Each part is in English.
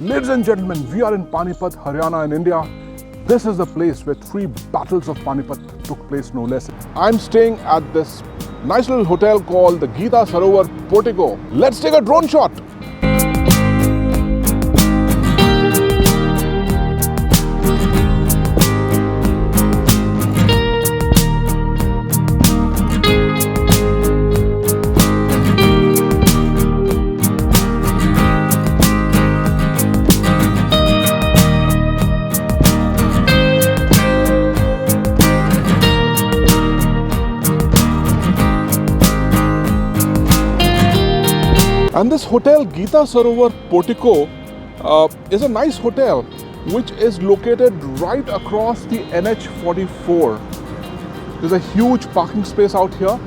Ladies and gentlemen, we are in Panipat, Haryana in India. This is the place where 3 battles of Panipat took place, no less. I'm staying at this nice little hotel called the Geeta Sarovar Portico. Let's take a drone shot. And this hotel, Geeta Sarovar Portico, is a nice hotel which is located right across the NH44. There's a huge parking space out here,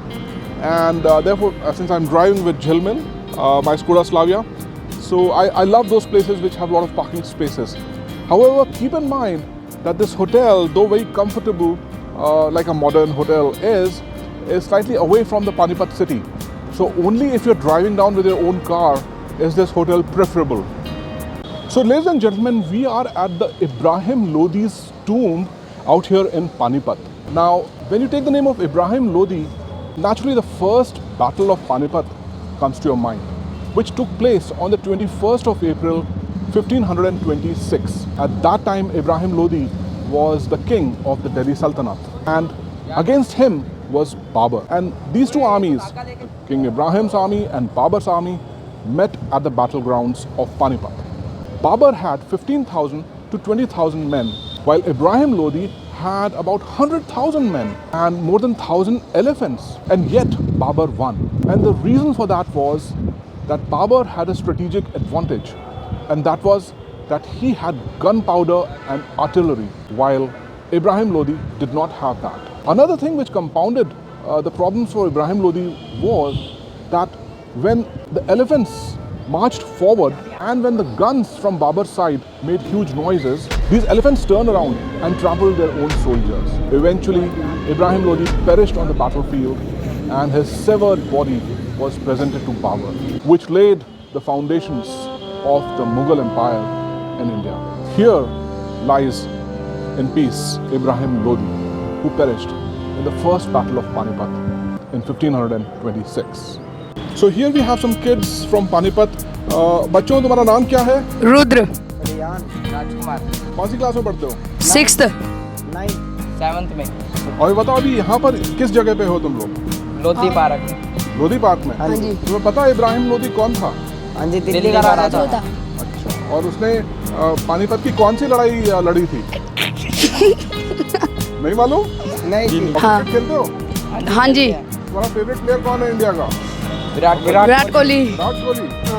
and therefore, since I'm driving with Jilmin, my Skoda Slavia, so I love those places which have a lot of parking spaces. However, keep in mind that this hotel, though very comfortable, like a modern hotel is slightly away from the Panipat city. So only if you're driving down with your own car is this hotel preferable. So ladies and gentlemen, we are at the Ibrahim Lodi's tomb out here in Panipat. Now, when you take the name of Ibrahim Lodi, naturally the first battle of Panipat comes to your mind, which took place on the 21st of April, 1526. At that time, Ibrahim Lodi was the king of the Delhi Sultanate, and against him was Babur. And these two armies, King Ibrahim's army and Babur's army, met at the battlegrounds of Panipat. Babur had 15,000 to 20,000 men, while Ibrahim Lodi had about 100,000 men and more than 1,000 elephants. And yet Babur won. And the reason for that was that Babur had a strategic advantage, and that was that he had gunpowder and artillery, while Ibrahim Lodi did not have that. Another thing which compounded the problems for Ibrahim Lodi was that when the elephants marched forward and when the guns from Babur's side made huge noises, these elephants turned around and trampled their own soldiers. Eventually, Ibrahim Lodi perished on the battlefield, and his severed body was presented to Babur, which laid the foundations of the Mughal Empire in India. Here lies in peace Ibrahim Lodi, who perished in the first battle of Panipat in 1526. So here we have some kids from Panipat. बच्चों, तुम्हारा नाम क्या है? रुद्र। राजकुमार। कौन सी class में पढ़ते हो? 6th 9th 7th में। और बताओ अभी यहाँ पर किस जगह पे हो तुम लोग? लोधी पार्क में। लोधी पार्क में? हाँ जी। तुम्हें पता है इब्राहिम लोधी कौन था? हाँ जी, दिल्ली का राजा था। अच्छा, और उसने पानीपत की कौन सी लड़ाई लड़ी थी? नहीं मालूम? नहीं। हाँ। खेलते हो? हाँ जी। तुम्हारा फेवरेट प्लेयर कौन है इंडिया का? Virat Kohli.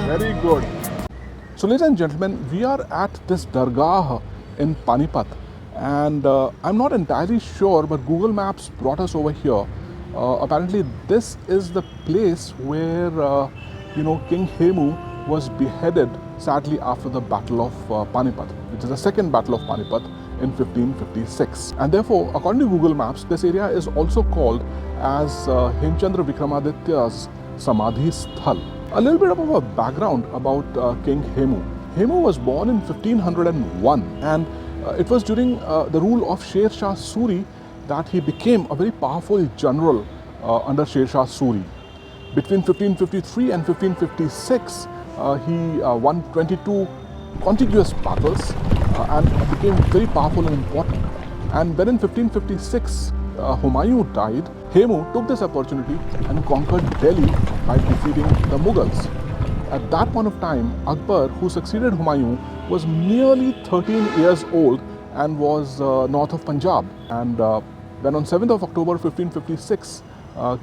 Very good. So ladies and gentlemen, we are at this dargah in Panipat, and I'm not entirely sure, but Google Maps brought us over here. Apparently this is the place where King Hemu was beheaded, sadly, after the Battle of Panipat, which is the second Battle of Panipat in 1556. And therefore, according to Google Maps, this area is also called as Hemchandra Vikramaditya's Samadhi Sthal. A little bit of a background about King Hemu. Hemu was born in 1501, and it was during the rule of Shah Suri that he became a very powerful general under Shah Suri. Between 1553 and 1556, he won 22 contiguous battles and became very powerful and important. And when in 1556 Humayun died, Hemu took this opportunity and conquered Delhi by defeating the Mughals. At that point of time, Akbar, who succeeded Humayun, was merely 13 years old and was north of Punjab. And when on 7th of October 1556,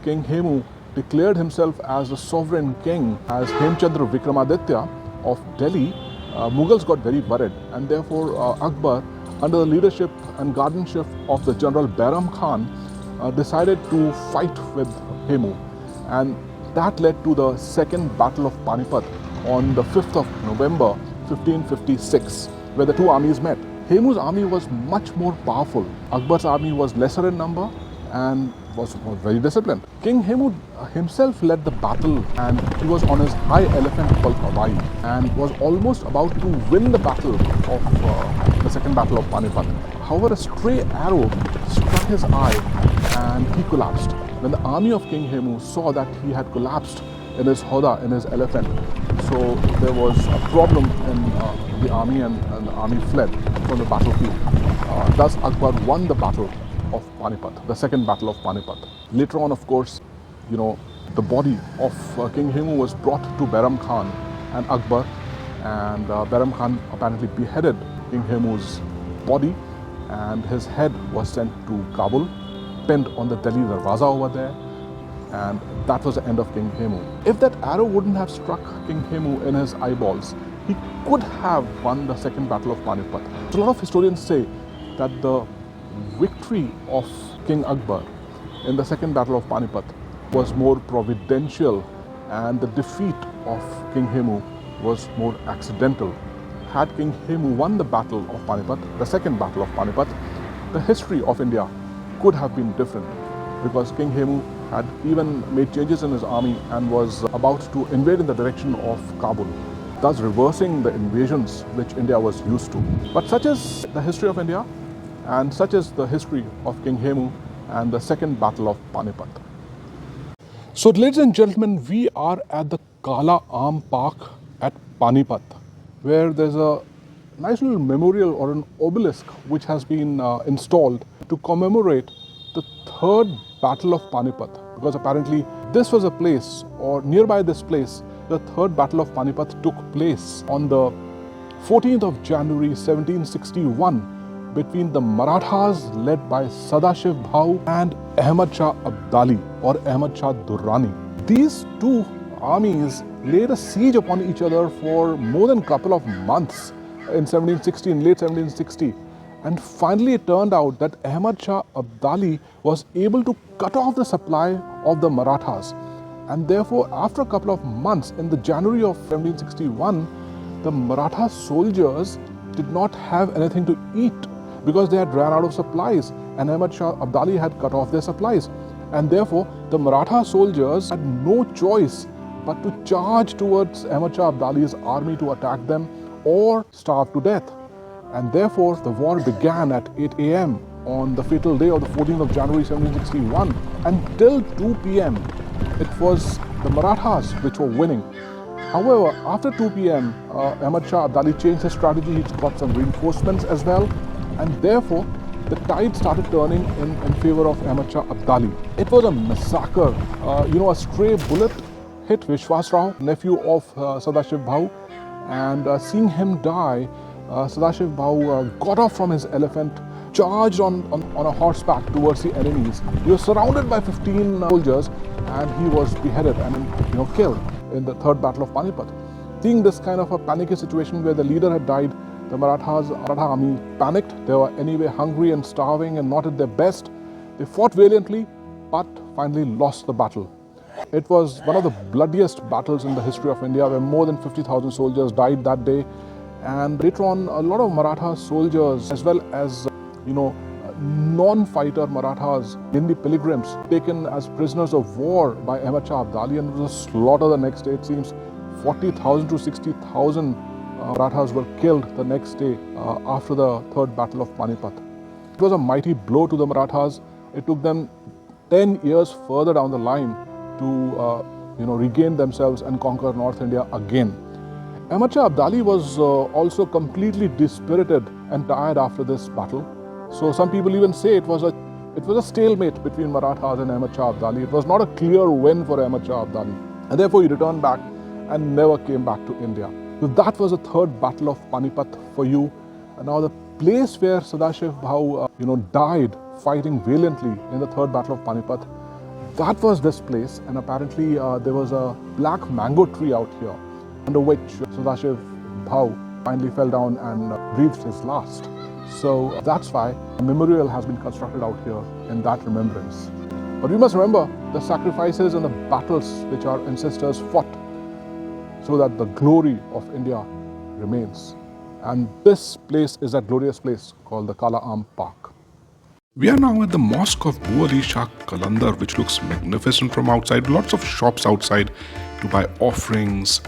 King Hemu declared himself as the sovereign king, as Hemchandra Vikramaditya of Delhi, Mughals got very worried, and therefore Akbar, under the leadership and guardianship of the General Bairam Khan, decided to fight with Hemu, and that led to the second Battle of Panipat on the 5th of November 1556, where the two armies met. Hemu's army was much more powerful. Akbar's army was lesser in number, and was very disciplined. King Hemu himself led the battle, and he was on his high elephant called Kawai and was almost about to win the battle of the second battle of Panipat. However, a stray arrow struck his eye and he collapsed. When the army of King Hemu saw that he had collapsed in his hoda, in his elephant, so there was a problem in the army, and the army fled from the battlefield. Thus Akbar won the battle of Panipat, the second battle of Panipat. Later on, of course, the body of King Hemu was brought to Bairam Khan and Akbar, and Bairam Khan apparently beheaded King Hemu's body, and his head was sent to Kabul, pinned on the Delhi Darwaza over there, and that was the end of King Hemu. If that arrow wouldn't have struck King Hemu in his eyeballs, he could have won the second battle of Panipat. So a lot of historians say that the victory of King Akbar in the second battle of Panipat was more providential, and the defeat of King Hemu was more accidental. Had King Hemu won the battle of Panipat, the second battle of Panipat, the history of India could have been different, because King Hemu had even made changes in his army and was about to invade in the direction of Kabul, thus reversing the invasions which India was used to. But such is the history of India, and such is the history of King Hemu and the second battle of Panipat. So ladies and gentlemen, we are at the Kala Aam Park at Panipat, where there's a nice little memorial or an obelisk which has been installed to commemorate the third battle of Panipat, because apparently this was a place, or nearby this place, the third battle of Panipat took place on the 14th of January 1761 between the Marathas led by Sadashiv Bhau and Ahmad Shah Abdali or Ahmad Shah Durrani. These two armies laid a siege upon each other for more than a couple of months in 1760, in late 1760. And finally it turned out that Ahmad Shah Abdali was able to cut off the supply of the Marathas. And therefore, after a couple of months, in the January of 1761, the Maratha soldiers did not have anything to eat because they had ran out of supplies, and Ahmad Shah Abdali had cut off their supplies. And therefore, the Maratha soldiers had no choice but to charge towards Ahmad Shah Abdali's army to attack them or starve to death. And therefore, the war began at 8 a.m. on the fatal day of the 14th of January 1761. Until 2 p.m., it was the Marathas which were winning. However, after 2 p.m., Ahmad Shah Abdali changed his strategy. He got some reinforcements as well. And therefore, the tide started turning in favor of Ahmad Shah Abdali. It was a massacre. A stray bullet hit Vishwas Rao, nephew of Sadashiv Bhau, and seeing him die, Sadashiv Bhau got off from his elephant, charged on a horseback towards the enemies. He was surrounded by 15 soldiers, and he was beheaded and killed in the third battle of Panipat. Seeing this kind of a panicky situation where the leader had died, the Maratha army panicked. They were anyway hungry and starving and not at their best. They fought valiantly, but finally lost the battle. It was one of the bloodiest battles in the history of India, where more than 50,000 soldiers died that day. And later on, a lot of Maratha soldiers, as well as non-fighter Marathas, Hindi pilgrims, taken as prisoners of war by Ahmad Shah Abdali, and it was a slaughter the next day. It seems 40,000 to 60,000 Marathas were killed the next day after the third battle of Panipat. It was a mighty blow to the Marathas. It took them 10 years further down the line to regain themselves and conquer North India again. Ahmad Shah Abdali was also completely dispirited and tired after this battle. So some people even say it was a stalemate between Marathas and Ahmad Shah Abdali. It was not a clear win for Ahmad Shah Abdali, and therefore he returned back and never came back to India. So that was the third battle of Panipat for you. And now the place where Sadashiv Bhau died fighting valiantly in the third battle of Panipat, that was this place. And apparently there was a black mango tree out here, under which Sadashiv Bhau finally fell down and breathed his last. So that's why a memorial has been constructed out here in that remembrance. But we must remember the sacrifices and the battles which our ancestors fought, so that the glory of India remains. And this place is that glorious place called the Kala Aam Park. We are now at the mosque of Shah Qalandar, which looks magnificent from outside. Lots of shops outside to buy offerings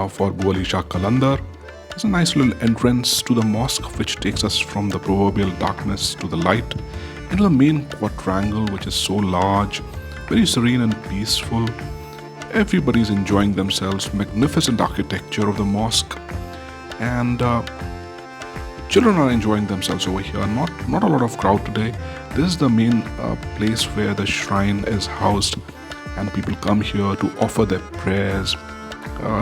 for Shah Qalandar. There's a nice little entrance to the mosque which takes us from the proverbial darkness to the light into the main quadrangle, which is so large, very serene and peaceful. Everybody's enjoying themselves. Magnificent architecture of the mosque, and children are enjoying themselves over here. Not a lot of crowd today. This is the main place where the shrine is housed, and people come here to offer their prayers.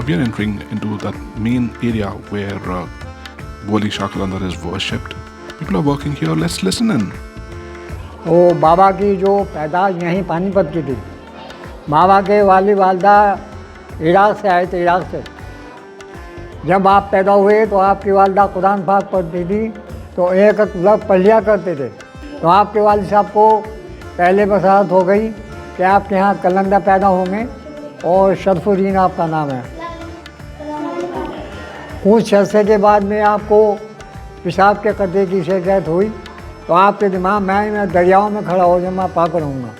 We are entering into that main area where Shah Qalandar is worshipped. People are working here. Let's listen in. वो बाबा की जो पैदाइश यहीं पानीपत की थी। बाबा के वाली वालदा इराक से आए थे, इराक से। जब आप पैदा हुए तो आपकी वालदा कुरान पाक पढ़ती थी, तो एक लफ्ज़ पढ़ लिया करते थे। तो आपके वालिद साहब को पहले बसारत हो गई कि आपके यहाँ कलंदर पैदा होंगे और शरफुद्दीन आपका नाम है। कुछ अर्से के बाद में आपको पेशाब के कतरे की शिकायत हुई, तो आपके दिमाग में मैं दरियाओं में खड़ा हो जाऊँ, मैं पाक रहूँगा।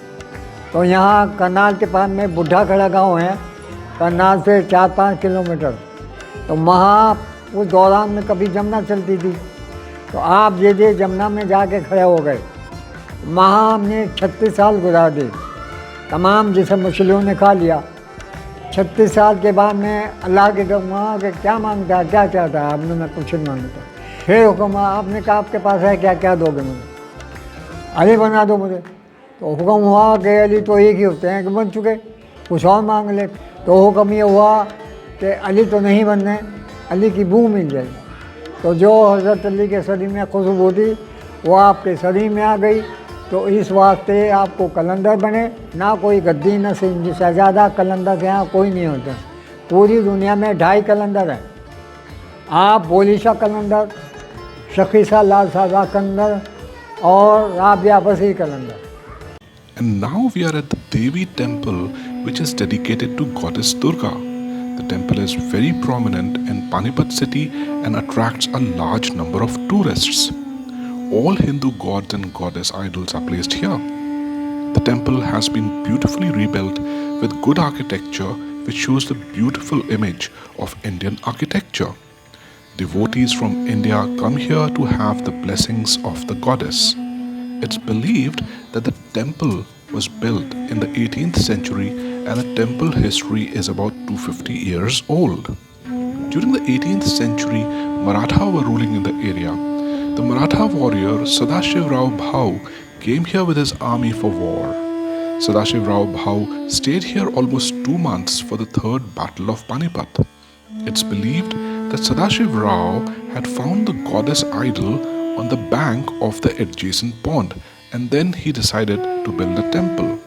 तो यहाँ करनाल के पास में बुढ़ा खड़ा गांव है, करनाल से 4-5 किलोमीटर। तो वहाँ उस दौरान में कभी जमुना चलती थी, तो आप ये जमुना में जाके खड़े हो गए। वहाँ हमने 36 साल गुजार दिए, तमाम जिसे मछलियों ने खा लिया। 36 साल के बाद में अल्लाह के वहाँ के क्या मांगता है, क्या चाहता है आपने? मैं कुछ नहीं मांगता। फिर हुक्म आपने कहा आपके पास है क्या, क्या दोगे मुझे? अली बना दो मुझे। तो हुक्म हुआ कि अली तो एक ही होते हैं कि बन चुके, कुछ और मांग ले। तो हुक्म ये हुआ कि अली तो नहीं बनने, अली की बू मिल जाएगी। तो जो हज़रत अली के शरीर में खुशबू थी वो आपके शरीर में आ गई। तो इस वास्ते आपको कलंदर बने, ना कोई गद्दी न सिंह शहजादा। कलंदर के यहाँ कोई नहीं होता। पूरी दुनिया में 2.5 कलंदर हैं। आप शाह कलंदर, शकीसा लाल सादा कलंदर और राबिया बसी कलंदर। And now we are at the Devi temple, which is dedicated to goddess Durga. The temple is very prominent in Panipat city and attracts a large number of tourists. All Hindu gods and goddess idols are placed here. The temple has been beautifully rebuilt with good architecture, which shows the beautiful image of Indian architecture. Devotees from India come here to have the blessings of the goddess. It's believed that the temple was built in the 18th century and the temple history is about 250 years old. During the 18th century, Maratha were ruling in the area. The Maratha warrior Sadashiv Rao Bhau came here with his army for war. Sadashiv Rao Bhau stayed here almost 2 months for the Third Battle of Panipat. It's believed that Sadashiv Rao had found the goddess idol on the bank of the adjacent pond, and then he decided to build a temple.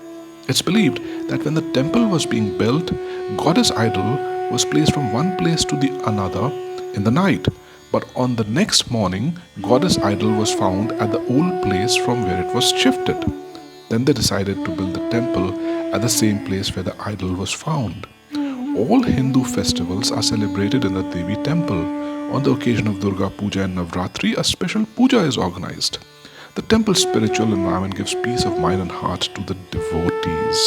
It's believed that when the temple was being built, goddess idol was placed from one place to the another in the night. But on the next morning, goddess idol was found at the old place from where it was shifted. Then they decided to build the temple at the same place where the idol was found. All Hindu festivals are celebrated in the Devi temple. On the occasion of Durga Puja and Navratri, a special puja is organized. The temple's spiritual environment gives peace of mind and heart to the devotees.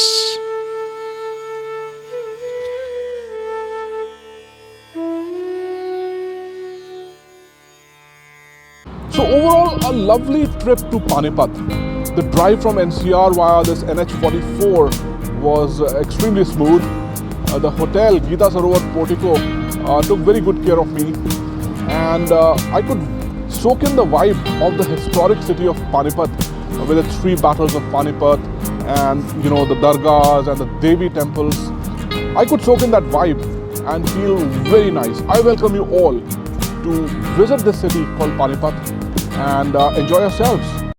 So overall, a lovely trip to Panipat. The drive from NCR via this NH44 was extremely smooth. The hotel, Geeta Sarovar Portico, took very good care of me. And I could soak in the vibe of the historic city of Panipat with its 3 battles of Panipat and the dargahs and the Devi temples. I could soak in that vibe and feel very nice. I welcome you all to visit this city called Panipat and enjoy yourselves.